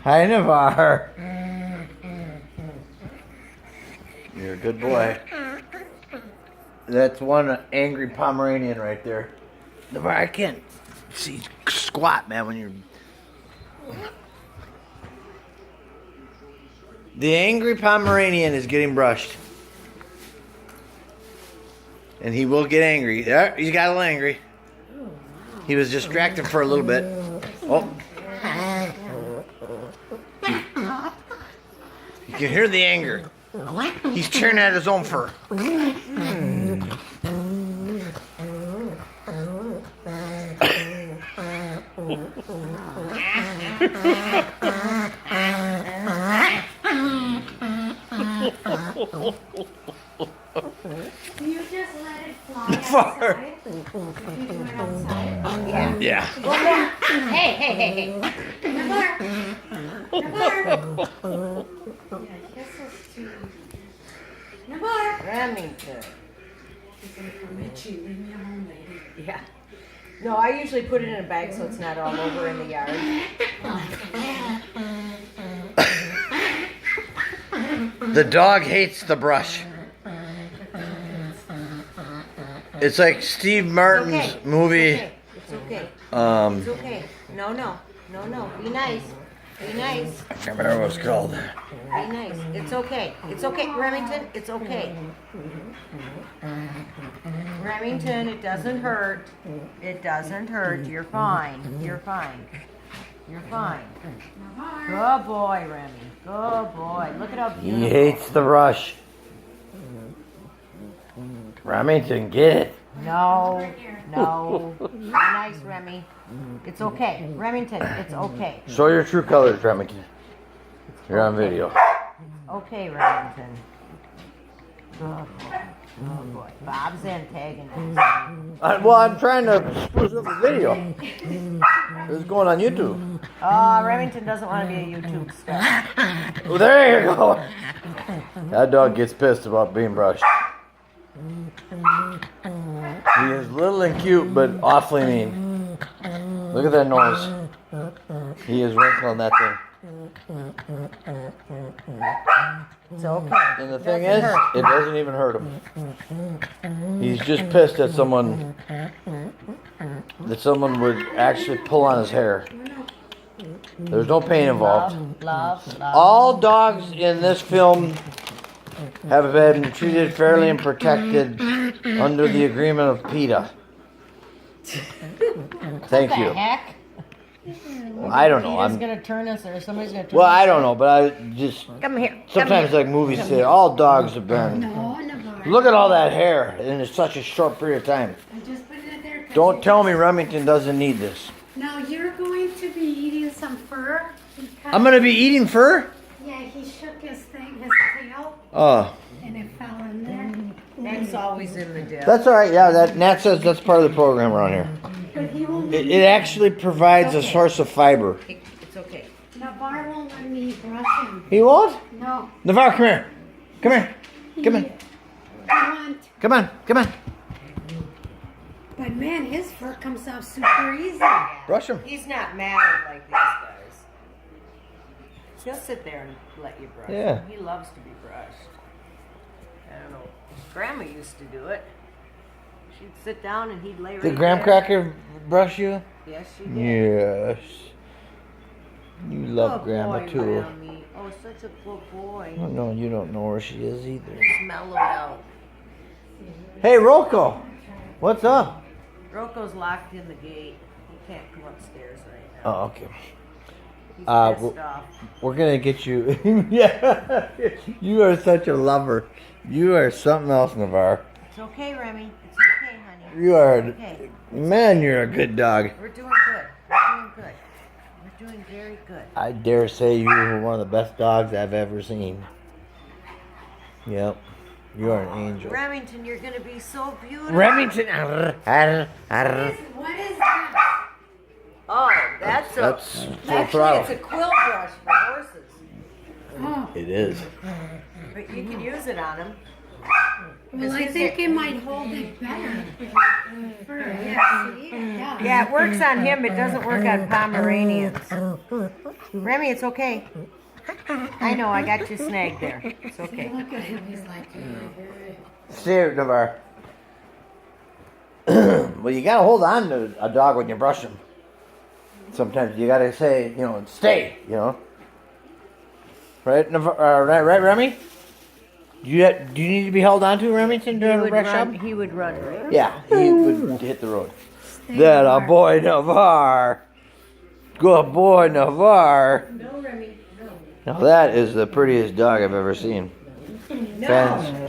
Hi, Navarre. You're a good boy. That's one angry Pomeranian right there. Navarre, I can't see squat, man, when you're... The angry Pomeranian is getting brushed. And he will get angry. Yeah, he got a little angry. He was distracted for a little bit. Oh. You can hear the anger. He's tearing at his own fur. Do you just let it fly Far. outside? If you do it outside? Yeah. Go back. Hey. Navarre. Yeah, kisses to Navarre. Remington. He's gonna come at you. Leave me alone, lady. Yeah. No, I usually put it in a bag so it's not all over in the yard. The dog hates the brush. It's like Steve Martin's movie. It's okay. It's It's okay. No. Be nice. Be nice. I can't remember what it's called. Be nice. It's okay. It's okay, Remington. It's okay. Remington, it doesn't hurt. It doesn't hurt. You're fine. You're fine. You're fine. Good boy, Remy. Good boy. Look at how beautiful. He hates the brush. Remington, get it. No. Be nice, Remy. It's okay. Remington, it's okay. Show your true colors, Remington. You're on video. Okay, Remington. Good boy. Bob's antagonist. Well, I'm trying to spruce up the video. It's going on YouTube. Oh, Remington doesn't want to be a YouTube star. Well, there you go. That dog gets pissed about being brushed. He is little and cute, but awfully mean. Look at that nose. He is wrinkling that thing. It's okay. And the thing is, it doesn't even hurt him. He's just pissed that someone would actually pull on his hair. There's no pain involved. Love. All dogs in this film have been treated fairly and protected under the agreement of PETA. Thank you. What the heck? I don't know. Peter's gonna turn us, or somebody's gonna turn Well, us. I don't know, but I just Come here. sometimes like movies say all dogs have been. No, Navarre. Look at all that hair in such a short period of time. I just put it there. 'Cause Don't tell me Remington doesn't need this. Now you're going to be eating some fur. Because, I'm gonna be eating fur. Yeah, he shook his tail, Oh, and it fell in there. Nate's always in the dip. that's all right. Yeah, that Nat says that's part of the program around here. But he won't. It actually provides a source of fiber. It's okay. Navarre won't let me brush him. He won't? No. Navarre, come here. Come here. Come in. I want. Come on. But man, his fur comes off super easy. Brush him. He's not mad like these guys. He'll sit there and let you brush Yeah. him. He loves to be brushed. I don't know. Grandma used to do it. She'd sit down and he'd lay right Did Graham there. Cracker brush you? Yes, she did. Yes. You love Good Grandma boy, too. Remy. Oh, such a good boy. Oh, no, you don't know where she is either. He's mellowed out. Hey, Rocco. What's up? Rocco's locked in the gate. He can't come upstairs right now. Oh, okay. He's w- pissed off. We're gonna get you. Yeah. You are such a lover. You are something else, Navarre. It's okay, Remy. It's okay, honey. You are. Okay. Man, you're a good dog. We're doing good. We're doing good. We're doing very good. I dare say you are one of the best dogs I've ever seen. Yep. You are an angel. Remington, you're gonna be so beautiful. Remington. What is that? Oh, that's full actually throttle. it's a quill brush for horses. Oh, It is. But you can use it on them. well, I think it might hold it better. Fur, yeah, see? Yeah. Yeah, it works on him. It doesn't work on Pomeranians. Remy, it's okay. I know, I got you snagged there. It's okay. Look at him. He's like, Stay here, Navarre. Well, you gotta hold on to a dog when you brush him. Sometimes you gotta say, stay, Right, right, Remy? Do you need to be held on to, Remington, during the brush up? He would run, right? Yeah, he would hit the road. That a boy, Navarre. Good boy, Navarre. No, Remy, no. Now that is the prettiest dog I've ever seen. No.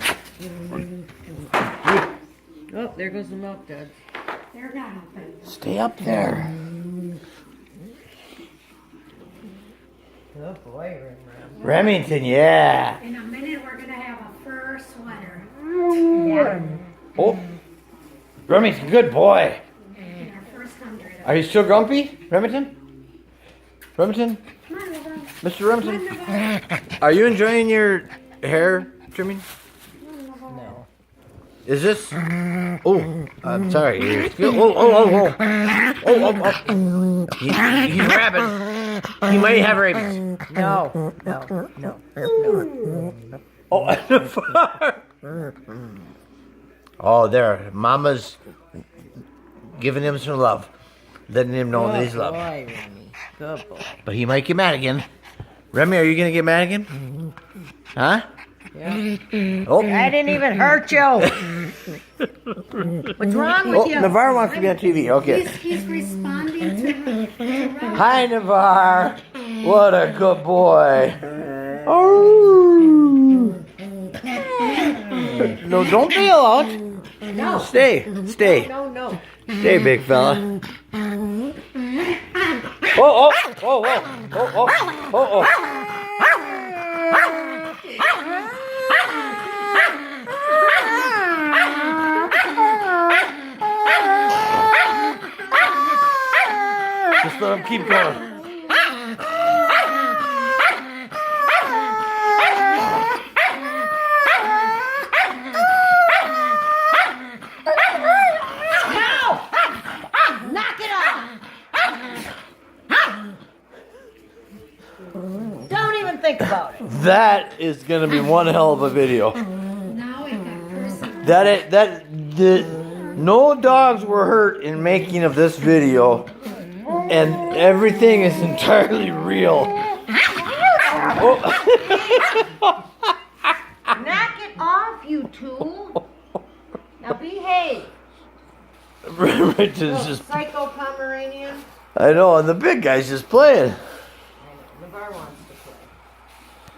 Oh, there goes the milk duds. they're not open. Stay up there. Good boy, Rem. Remington, yeah. In a minute, we're gonna have a fur sweater. Oh, Remington, good boy. In our first 100. Are you still grumpy, Remington? Remington? Come on, Navarre. Mr. Remington? Are you enjoying your hair trimming? No. Is this? Oh, I'm sorry. Oh. He's rabid. He might have rabies. No. Oh, oh, there. Mama's giving him some love. Letting him know that he's Good loved. boy, Remy. Good boy. But he might get mad again. Remy, are you going to get mad again? Huh? Yeah. Oh. I didn't even hurt you. What's wrong with you? Navarre wants to be on TV. Okay. He's responding to Hi, Navarre. What a good boy. Oh. No, don't bail out. No. Stay. No. Stay, big fella. Oh. Just let him keep going. Knock it off. Don't even think about it. That is gonna be one hell of a video. now it got personal. No dogs were hurt in making of this video, and everything is entirely real. Oh. Knock it off, you two. Now behave. Remington's just, Psycho Pomeranian. I know, and the big guy's just playing.